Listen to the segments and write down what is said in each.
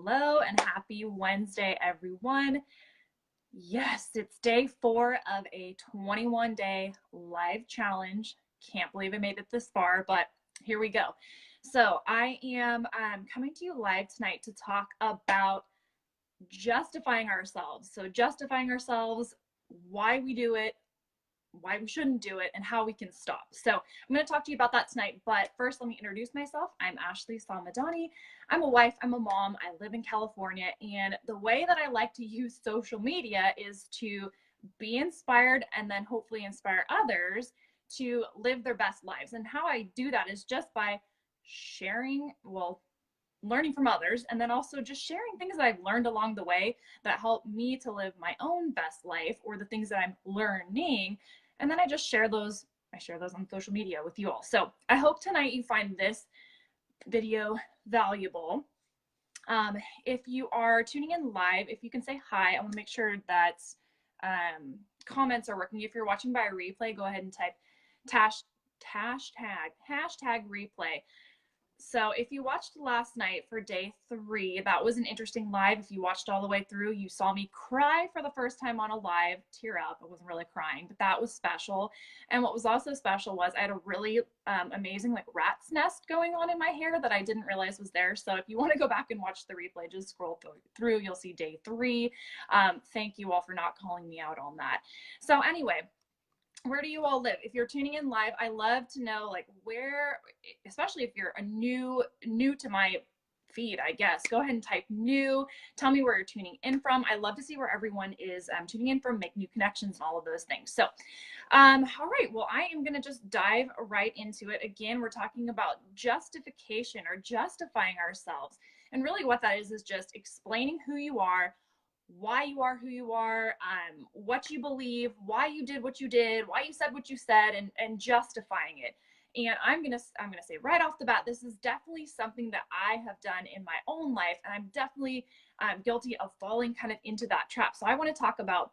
Hello and happy Wednesday, everyone. Yes, it's day 4 of a 21-day live challenge. Can't believe I made it this far, but here we go. So I am coming to you live tonight to talk about justifying ourselves. So justifying ourselves, why we do it, why we shouldn't do it, and how we can stop. So I'm going to talk to you about that tonight, but first let me introduce myself. I'm Ashley Salmadani. I'm a wife, I'm a mom, I live in California, and the way that I like to use social media is to be inspired and then hopefully inspire others to live their best lives. And how I do that is just by sharing, learning from others, and then also just sharing things that I've learned along the way that help me to live my own best life, or the things that I'm learning, and then I just share those. I share those on social media with you all. So I hope tonight you find this video valuable. If you are tuning in live, if you can say hi, I want to make sure that comments are working. If you're watching by a replay, go ahead and type hashtag replay. So if you watched last night for day 3, that was an interesting live. If you watched all the way through, you saw me cry for the first time on a live, tear up. I wasn't really crying, but that was special. And what was also special was I had a really amazing rat's nest going on in my hair that I didn't realize was there. So if you want to go back and watch the replay, just scroll through, you'll see day 3. Thank you all for not calling me out on that. So anyway, where do you all live? If you're tuning in live, I love to know where, especially if you're new to my feed, I guess. Go ahead and type new. Tell me where you're tuning in from. I love to see where everyone is tuning in from, make new connections and all of those things. So, all right, well, I am going to just dive right into it. Again, we're talking about justification, or justifying ourselves. And really what that is just explaining who you are, why you are who you are, what you believe, why you did what you did, why you said what you said, and justifying it. And I'm gonna say right off the bat, this is definitely something that I have done in my own life, and I'm definitely guilty of falling kind of into that trap. So I want to talk about,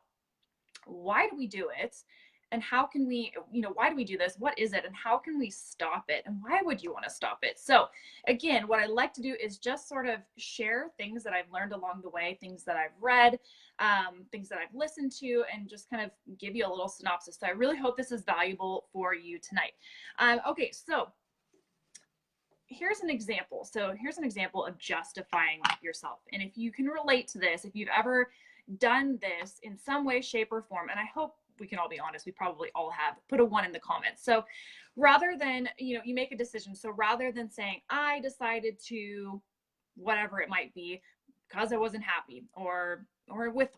why do we do it, and how can we, why do we do this? What is it, and how can we stop it? And why would you want to stop it? So again, what I like to do is just sort of share things that I've learned along the way, things that I've read, things that I've listened to, and just kind of give you a little synopsis. So I really hope this is valuable for you tonight. Okay, so here's an example. So here's an example of justifying yourself. And if you can relate to this, if you've ever done this in some way, shape, or form, and I hope we can all be honest, we probably all have, put a 1 in the comments. So rather than, you make a decision. So rather than saying, I decided to, whatever it might be, because I wasn't happy, or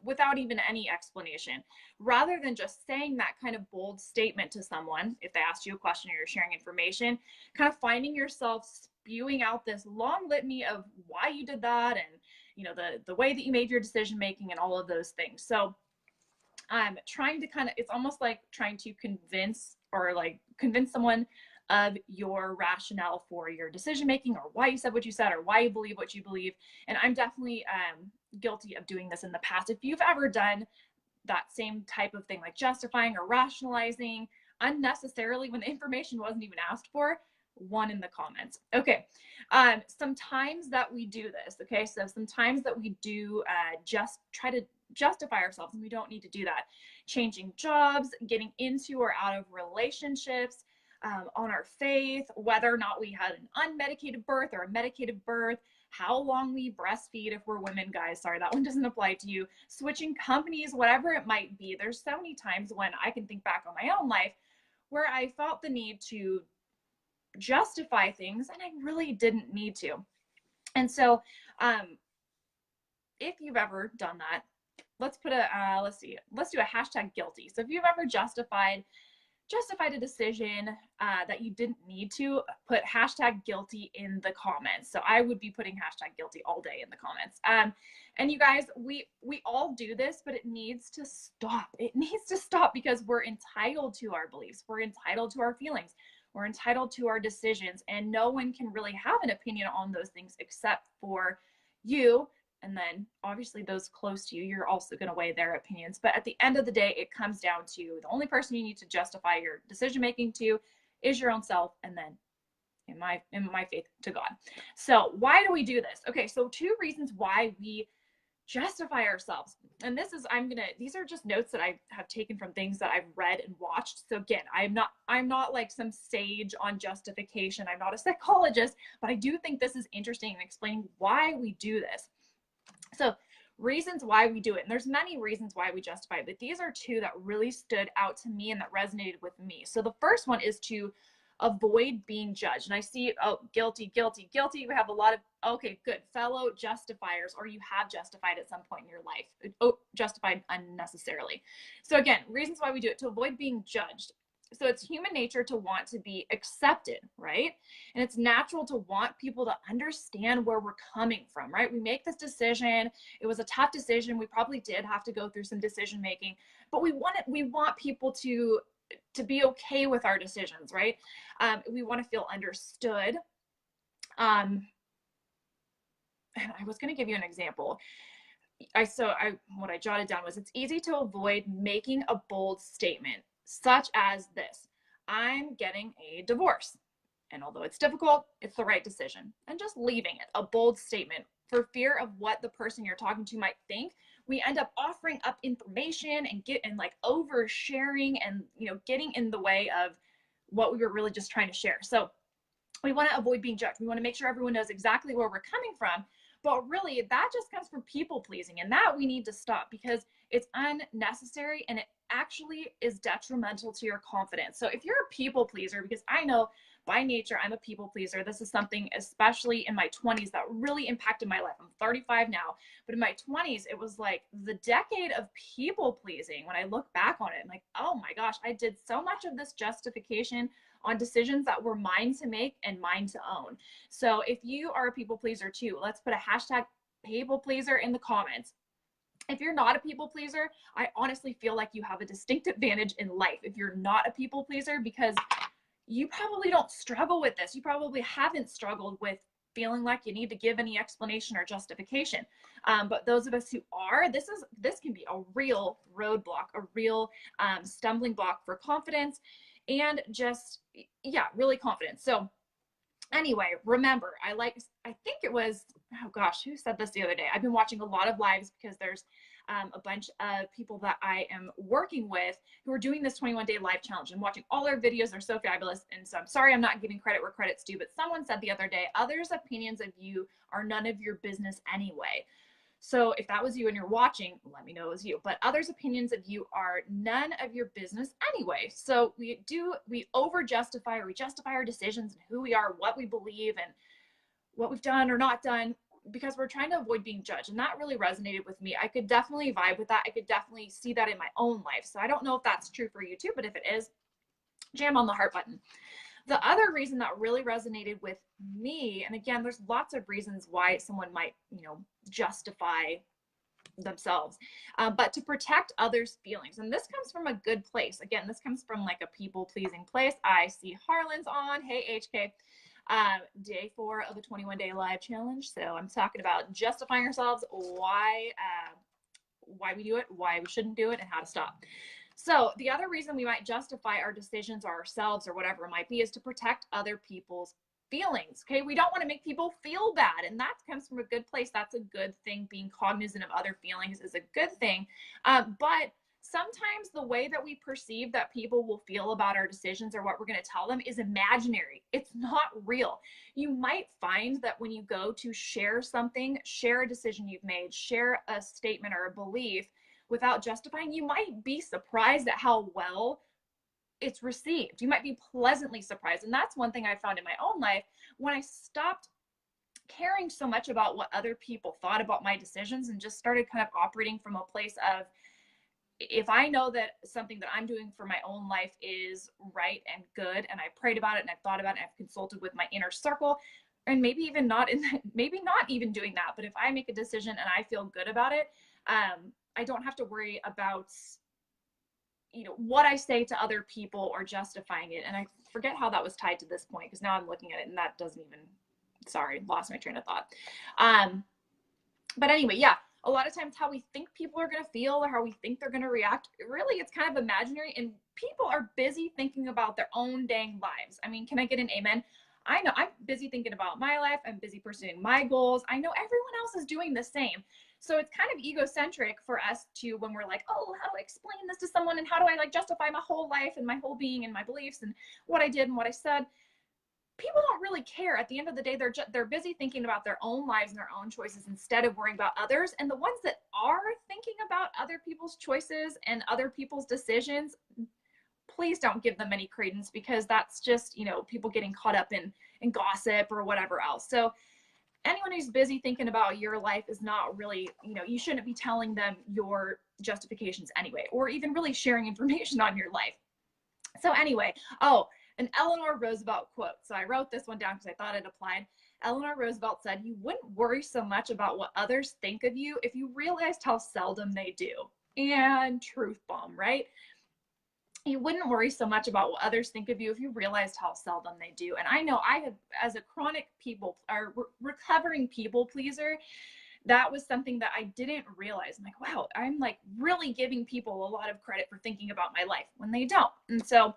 without even any explanation, rather than just saying that kind of bold statement to someone, if they asked you a question or you're sharing information, kind of finding yourself spewing out this long litany of why you did that, and the way that you made your decision making, and all of those things. So I'm trying to it's almost like trying to convince someone of your rationale for your decision making, or why you said what you said, or why you believe what you believe. And I'm definitely guilty of doing this in the past. If you've ever done that same type of thing, like justifying or rationalizing unnecessarily when the information wasn't even asked for, 1 in the comments. Okay, sometimes that we do this. Okay, so sometimes that we do just try to justify ourselves, and we don't need to do that. Changing jobs, getting into or out of relationships, on our faith, whether or not we had an unmedicated birth or a medicated birth, how long we breastfeed if we're women, guys. Sorry, that one doesn't apply to you. Switching companies, whatever it might be. There's so many times when I can think back on my own life where I felt the need to justify things, and I really didn't need to. And so if you've ever done that, let's do a hashtag guilty. So if you've ever justified a decision that you didn't need to, put hashtag guilty in the comments. So I would be putting hashtag guilty all day in the comments. And you guys, we all do this, but it needs to stop. It needs to stop, because we're entitled to our beliefs. We're entitled to our feelings. We're entitled to our decisions, and no one can really have an opinion on those things except for you. And then obviously those close to you, you're also going to weigh their opinions. But at the end of the day, it comes down to the only person you need to justify your decision making to is your own self, and then in my faith to God. So why do we do this? Okay, so 2 reasons why we justify ourselves. And these are just notes that I have taken from things that I've read and watched. So again, I'm not like some sage on justification. I'm not a psychologist, but I do think this is interesting in explaining why we do this. So reasons why we do it. And there's many reasons why we justify it, but these are 2 that really stood out to me and that resonated with me. So the first one is to avoid being judged. And I see, oh, guilty, guilty, guilty. We have a lot of, okay, good, fellow justifiers, or you have justified at some point in your life. Oh, justified unnecessarily. So again, reasons why we do it: to avoid being judged. So it's human nature to want to be accepted, right? And it's natural to want people to understand where we're coming from, right? We make this decision. It was a tough decision. We probably did have to go through some decision making, but we want people to be okay with our decisions, right? We want to feel understood. And I was going to give you an example. What I jotted down was, it's easy to avoid making a bold statement, such as this: I'm getting a divorce. And although it's difficult, it's the right decision. And just leaving it, a bold statement, for fear of what the person you're talking to might think, we end up offering up information and like oversharing and, getting in the way of what we were really just trying to share. So we want to avoid being judged. We want to make sure everyone knows exactly where we're coming from. But really, that just comes from people pleasing, and that we need to stop, because it's unnecessary and it actually is detrimental to your confidence. So if you're a people pleaser, because I know by nature I'm a people pleaser, this is something especially in my 20s that really impacted my life. I'm 35 now, but in my 20s it was like the decade of people pleasing. When I look back on it, I'm like, oh my gosh, I did so much of this justification on decisions that were mine to make and mine to own. So if you are a people pleaser too, let's put a hashtag people pleaser in the comments. If you're not a people pleaser, I honestly feel like you have a distinct advantage in life if you're not a people pleaser, because you probably don't struggle with this. You probably haven't struggled with feeling like you need to give any explanation or justification. But those of us who are, this can be a real roadblock, a real stumbling block for confidence, and just, really confidence. So anyway, remember, I think it was, oh gosh, who said this the other day? I've been watching a lot of lives because there's a bunch of people that I am working with who are doing this 21-day live challenge, and watching all their videos. They're so fabulous. And so I'm sorry I'm not giving credit where credit's due, but someone said the other day, others' opinions of you are none of your business anyway. So if that was you and you're watching, let me know it was you. But others' opinions of you are none of your business anyway. So we over justify, or we justify our decisions and who we are, what we believe, and what we've done or not done, because we're trying to avoid being judged. And that really resonated with me. I could definitely vibe with that. I could definitely see that in my own life. So I don't know if that's true for you too, but if it is, jam on the heart button. The other reason that really resonated with me, and again, there's lots of reasons why someone might, justify themselves, but to protect others' feelings. And this comes from a good place. Again, this comes from like a people-pleasing place. I see Harlan's on. Hey, HK. Day 4 of the 21-day live challenge. So I'm talking about justifying ourselves, why we do it, why we shouldn't do it, and how to stop. So the other reason we might justify our decisions or ourselves or whatever it might be is to protect other people's feelings. Okay, we don't want to make people feel bad, and that comes from a good place. That's a good thing. Being cognizant of other feelings is a good thing. But sometimes the way that we perceive that people will feel about our decisions or what we're going to tell them is imaginary. It's not real. You might find that when you go to share something, share a decision you've made, share a statement or a belief without justifying, you might be surprised at how well it's received. You might be pleasantly surprised. And that's one thing I found in my own life when I stopped caring so much about what other people thought about my decisions and just started kind of operating from a place of, if I know that something that I'm doing for my own life is right and good, and I prayed about it and I've thought about it, and I've consulted with my inner circle, and maybe not even doing that, but if I make a decision and I feel good about it, I don't have to worry about, what I say to other people or justifying it. And I forget how that was tied to this point, because now I'm looking at it and that doesn't even, lost my train of thought. But anyway, a lot of times how we think people are going to feel or how we think they're going to react, really, it's kind of imaginary, and people are busy thinking about their own dang lives. I mean, can I get an amen? I know I'm busy thinking about my life. I'm busy pursuing my goals. I know everyone else is doing the same. So it's kind of egocentric for us to, when we're like, oh, how do I explain this to someone? And how do I like justify my whole life and my whole being and my beliefs and what I did and what I said? People don't really care. At the end of the day, they're busy thinking about their own lives and their own choices instead of worrying about others. And the ones that are thinking about other people's choices and other people's decisions, please don't give them any credence, because that's just, people getting caught up in gossip or whatever else. So anyone who's busy thinking about your life is not really, you shouldn't be telling them your justifications anyway, or even really sharing information on your life. So anyway, an Eleanor Roosevelt quote. So I wrote this one down because I thought it applied. Eleanor Roosevelt said, "You wouldn't worry so much about what others think of you if you realized how seldom they do." And truth bomb, right? You wouldn't worry so much about what others think of you if you realized how seldom they do. And I know I have, as a chronic recovering people pleaser, that was something that I didn't realize. I'm like, wow, I'm like really giving people a lot of credit for thinking about my life when they don't. And so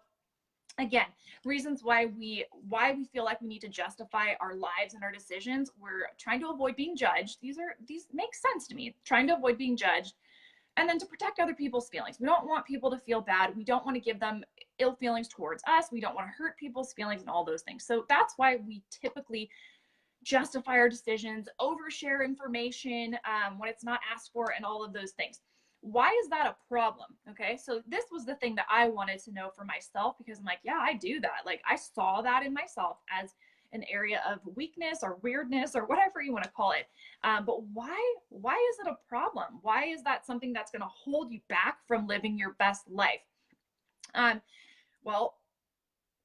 again, reasons why we feel like we need to justify our lives and our decisions. We're trying to avoid being judged. These make sense to me. Trying to avoid being judged. And then to protect other people's feelings. We don't want people to feel bad. We don't want to give them ill feelings towards us. We don't want to hurt people's feelings and all those things. So that's why we typically justify our decisions, overshare information when it's not asked for, and all of those things. Why is that a problem? Okay, so this was the thing that I wanted to know for myself, because I'm like, yeah, I do that. Like, I saw that in myself as an area of weakness or weirdness or whatever you want to call it. But why is it a problem? Why is that something that's going to hold you back from living your best life? Well,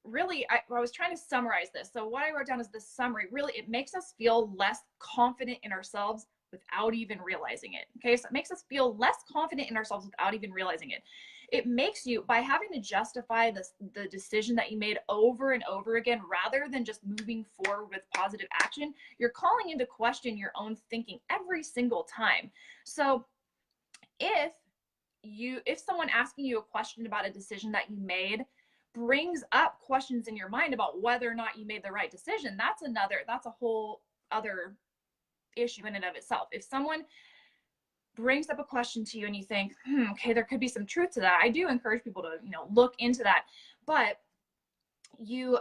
really, I was trying to summarize this. So what I wrote down is the summary. Really, it makes us feel less confident in ourselves without even realizing it. Okay, so it makes us feel less confident in ourselves without even realizing it. It makes you, by having to justify the decision that you made over and over again, rather than just moving forward with positive action, you're calling into question your own thinking every single time. So if someone asking you a question about a decision that you made brings up questions in your mind about whether or not you made the right decision, that's a whole other issue in and of itself. If someone brings up a question to you and you think, okay, there could be some truth to that, I do encourage people to, look into that. But you're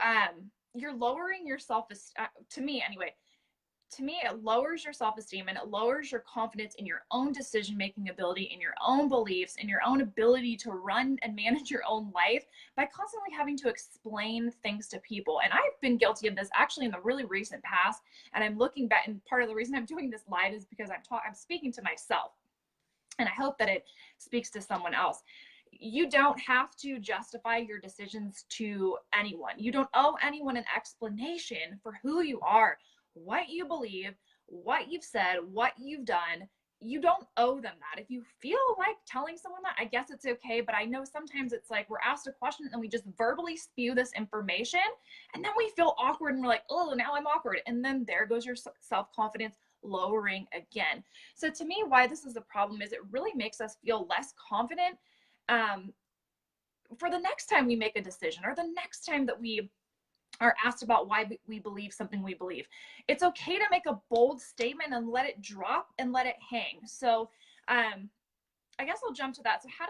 lowering your self-esteem, to me, it lowers your self-esteem, and it lowers your confidence in your own decision-making ability, in your own beliefs, in your own ability to run and manage your own life, by constantly having to explain things to people. And I've been guilty of this actually in the really recent past. And I'm looking back, and part of the reason I'm doing this live is because I'm speaking to myself. And I hope that it speaks to someone else. You don't have to justify your decisions to anyone. You don't owe anyone an explanation for who you are, what you believe, what you've said, what you've done. You don't owe them that. If you feel like telling someone that, I guess it's okay. But I know sometimes it's like we're asked a question and we just verbally spew this information, and then we feel awkward and we're like, oh, now I'm awkward. And then there goes your self-confidence lowering again. So to me, why this is a problem is it really makes us feel less confident for the next time we make a decision, or the next time that we are asked about why we believe something we believe. It's okay to make a bold statement and let it drop and let it hang. So I guess I'll jump to that. So how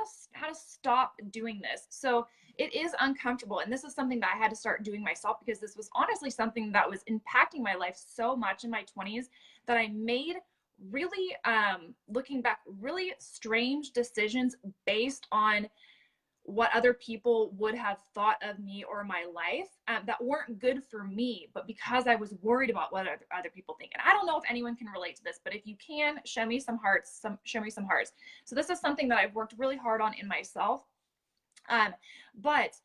to stop doing this? So it is uncomfortable, and this is something that I had to start doing myself, because this was honestly something that was impacting my life so much in my 20s that I made really, looking back, really strange decisions based on what other people would have thought of me or my life, that weren't good for me, but because I was worried about what other people think. And I don't know if anyone can relate to this, but if you can, show me some hearts. So this is something that I've worked really hard on in myself. But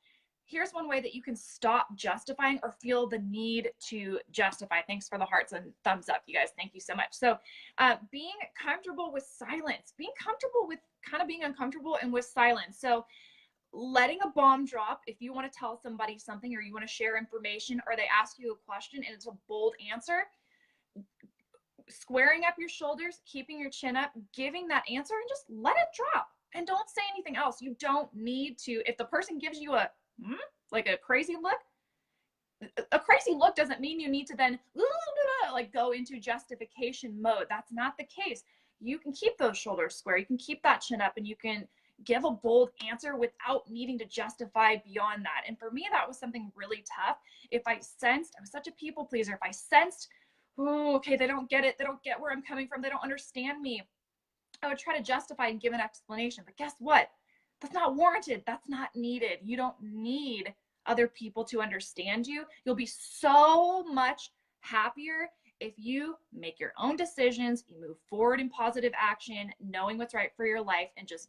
here's one way that you can stop justifying or feel the need to justify. Thanks for the hearts and thumbs up, you guys. Thank you so much. So being comfortable with silence, being comfortable with kind of being uncomfortable and with silence. So letting a bomb drop, if you want to tell somebody something or you want to share information, or they ask you a question and it's a bold answer, squaring up your shoulders, keeping your chin up, giving that answer, and just let it drop and don't say anything else. You don't need to, if the person gives you a like a crazy look, a crazy look doesn't mean you need to then like go into justification mode. That's not the case. You can keep those shoulders square. You can keep that chin up, and you can give a bold answer without needing to justify beyond that. And for me, that was something really tough. If I sensed, I was such a people pleaser. If I sensed, oh, okay, they don't get it. They don't get where I'm coming from. They don't understand me. I would try to justify and give an explanation. But guess what? That's not warranted. That's not needed. You don't need other people to understand you. You'll be so much happier if you make your own decisions, you move forward in positive action, knowing what's right for your life, and just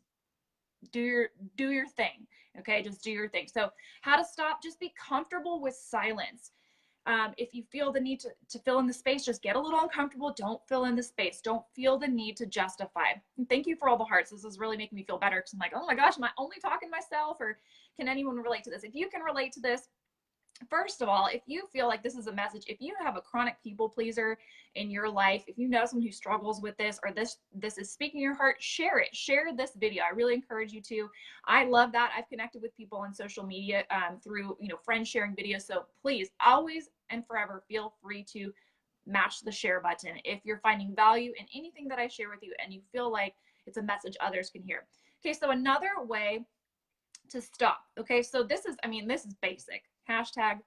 do your thing. Okay, just do your thing. So how to stop, just be comfortable with silence. If you feel the need to fill in the space, just get a little uncomfortable. Don't fill in the space. Don't feel the need to justify. And thank you for all the hearts. This is really making me feel better, because I'm like, oh my gosh, am I only talking to myself, or can anyone relate to this? If you can relate to this, first of all, if you feel like this is a message, if you have a chronic people pleaser in your life, if you know someone who struggles with this, or this is speaking your heart, share it. Share this video. I really encourage you to. I love that. I've connected with people on social media through, friends sharing videos. So please, always and forever, feel free to match the share button if you're finding value in anything that I share with you and you feel like it's a message others can hear. Okay, so another way to stop. Okay, so this is basic. Hashtag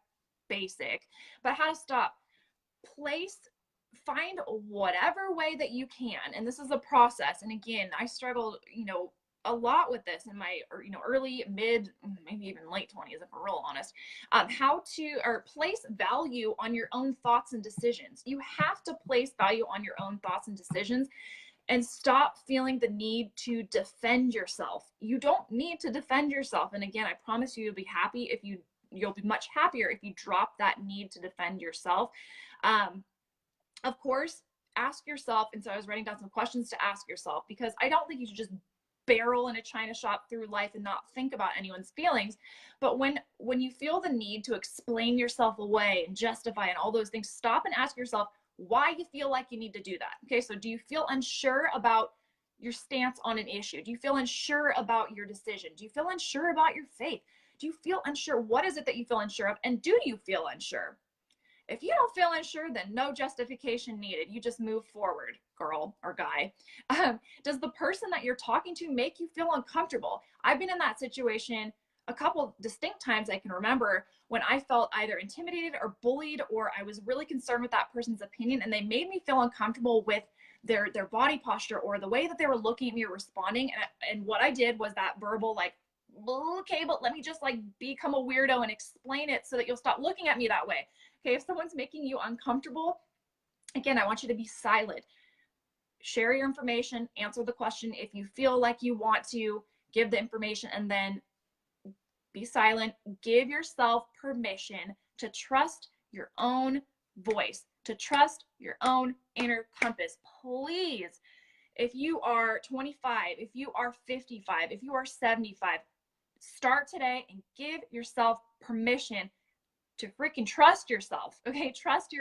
basic. But how to stop? Find whatever way that you can. And this is a process. And again, I struggled, a lot with this in my, early, mid, maybe even late 20s, if we're real honest. Place value on your own thoughts and decisions. You have to place value on your own thoughts and decisions, and stop feeling the need to defend yourself. You don't need to defend yourself. And again, I promise you'll be happy if you'll be much happier if you drop that need to defend yourself. Of course, ask yourself. And so I was writing down some questions to ask yourself, because I don't think you should just barrel in a china shop through life and not think about anyone's feelings. But when you feel the need to explain yourself away and justify and all those things, stop and ask yourself why you feel like you need to do that. Okay, so do you feel unsure about your stance on an issue? Do you feel unsure about your decision? Do you feel unsure about your faith? Do you feel unsure? What is it that you feel unsure of? And do you feel unsure? If you don't feel unsure, then no justification needed. You just move forward, girl or guy. Does the person that you're talking to make you feel uncomfortable? I've been in that situation a couple distinct times I can remember, when I felt either intimidated or bullied, or I was really concerned with that person's opinion, and they made me feel uncomfortable with their body posture or the way that they were looking at me or responding. And what I did was that verbal, like, okay, but let me just become a weirdo and explain it so that you'll stop looking at me that way. Okay, if someone's making you uncomfortable, again, I want you to be silent. Share your information, answer the question. If you feel like you want to give the information, and then be silent. Give yourself permission to trust your own voice, to trust your own inner compass. Please, if you are 25, if you are 55, if you are 75, start today and give yourself permission to freaking trust yourself. Okay, trust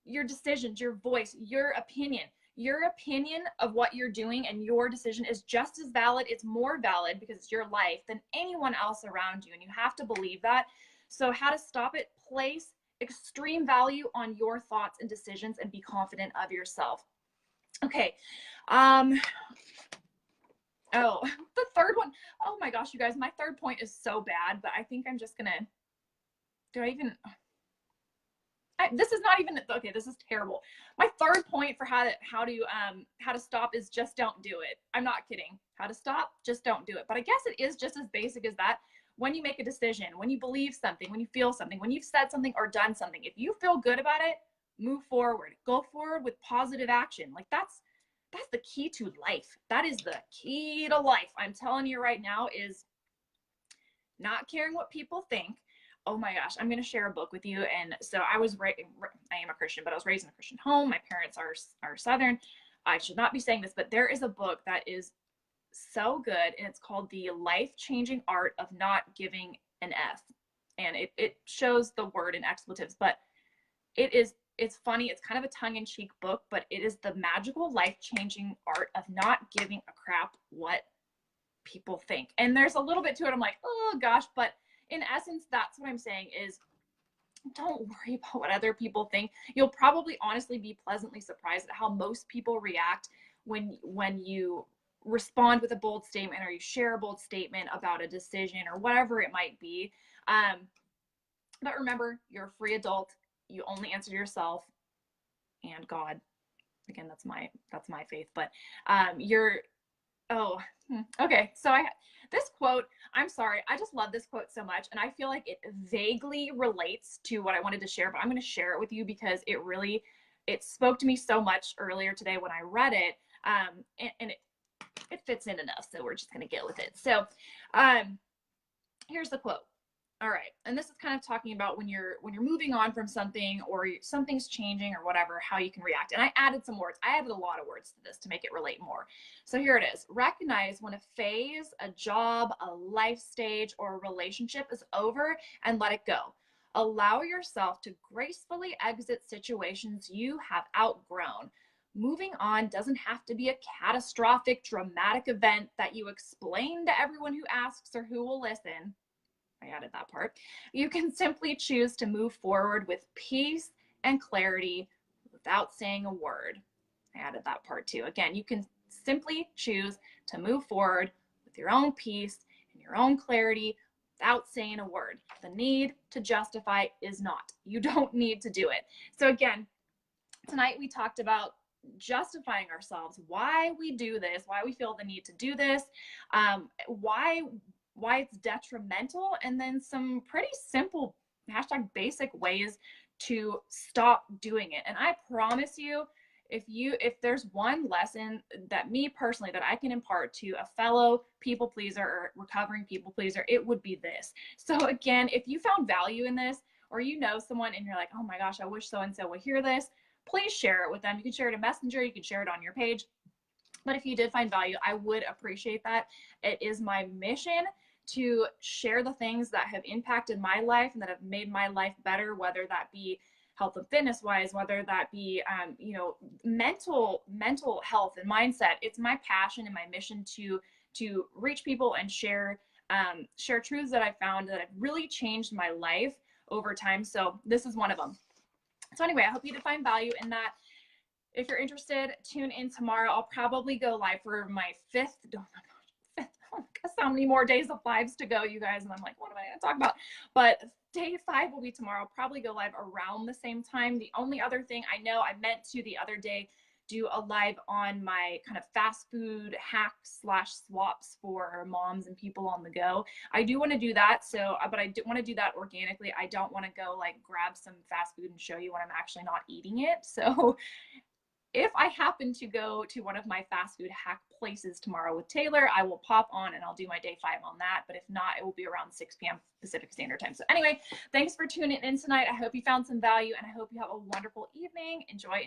your decisions, your voice, your opinion. Your opinion of what you're doing and your decision is just as valid. It's more valid because it's your life than anyone else around you. And you have to believe that. So how to stop it? Place extreme value on your thoughts and decisions, and be confident of yourself. Okay. Oh, the third one. Oh my gosh, you guys, my third point is so bad, but I think I'm just gonna, this is not even, okay, this is terrible. My third point for how to stop is just don't do it. I'm not kidding. How to stop, just don't do it. But I guess it is just as basic as that. When you make a decision, when you believe something, when you feel something, when you've said something or done something, if you feel good about it, move forward. Go forward with positive action. Like that's the key to life. That is the key to life. I'm telling you right now, is not caring what people think. Oh my gosh, I'm going to share a book with you. And so I am a Christian, but I was raised in a Christian home. My parents are Southern. I should not be saying this, but there is a book that is so good, and it's called The Life-Changing Art of Not Giving an F. And it shows the word in expletives, but it's funny. It's kind of a tongue-in-cheek book, but it is the magical life-changing art of not giving a crap what people think. And there's a little bit to it. I'm like, oh gosh, but in essence, that's what I'm saying is, don't worry about what other people think. You'll probably honestly be pleasantly surprised at how most people react when you respond with a bold statement or you share a bold statement about a decision or whatever it might be. But remember, you're a free adult. You only answer to yourself and God. Again, that's my faith. But you're okay. So this quote, I'm sorry, I just love this quote so much, and I feel like it vaguely relates to what I wanted to share, but I'm going to share it with you because it spoke to me so much earlier today when I read it, and it fits in enough, so we're just going to get with it. So here's the quote. All right, and this is kind of talking about when you're moving on from something or something's changing or whatever, how you can react. And I added some words. I added a lot of words to this to make it relate more. So here it is. Recognize when a phase, a job, a life stage, or a relationship is over and let it go. Allow yourself to gracefully exit situations you have outgrown. Moving on doesn't have to be a catastrophic, dramatic event that you explain to everyone who asks or who will listen. I added that part. You can simply choose to move forward with peace and clarity without saying a word. I added that part too. Again, you can simply choose to move forward with your own peace and your own clarity without saying a word. The need to justify is not. You don't need to do it. So again, tonight we talked about justifying ourselves, why we do this, why we feel the need to do this, why it's detrimental, and then some pretty simple #basic ways to stop doing it. And I promise you, if there's one lesson that me personally that I can impart to a fellow people pleaser or recovering people pleaser, it would be this. So again, if you found value in this, or you know someone and you're like, oh my gosh, I wish so and so would hear this, please share it with them. You can share it in Messenger, you can share it on your page. But if you did find value, I would appreciate that. It is my mission to share the things that have impacted my life and that have made my life better, whether that be health and fitness wise, whether that be, mental health and mindset. It's my passion and my mission to reach people and share truths that I found that have really changed my life over time. So this is one of them. So anyway, I hope you did find value in that. If you're interested, tune in tomorrow. I'll probably go live for my fifth. Oh my gosh, how many more days of lives to go, you guys? And I'm like, what am I going to talk about? But day 5 will be tomorrow. I'll probably go live around the same time. The only other thing I know, I meant to the other day do a live on my kind of fast food hacks / swaps for moms and people on the go. I do want to do that. So, but I do want to do that organically. I don't want to go like grab some fast food and show you when I'm actually not eating it. So if I happen to go to one of my fast food hack places tomorrow with Taylor, I will pop on and I'll do my day 5 on that. But if not, it will be around 6 p.m. Pacific Standard Time. So anyway, thanks for tuning in tonight. I hope you found some value and I hope you have a wonderful evening. Enjoy.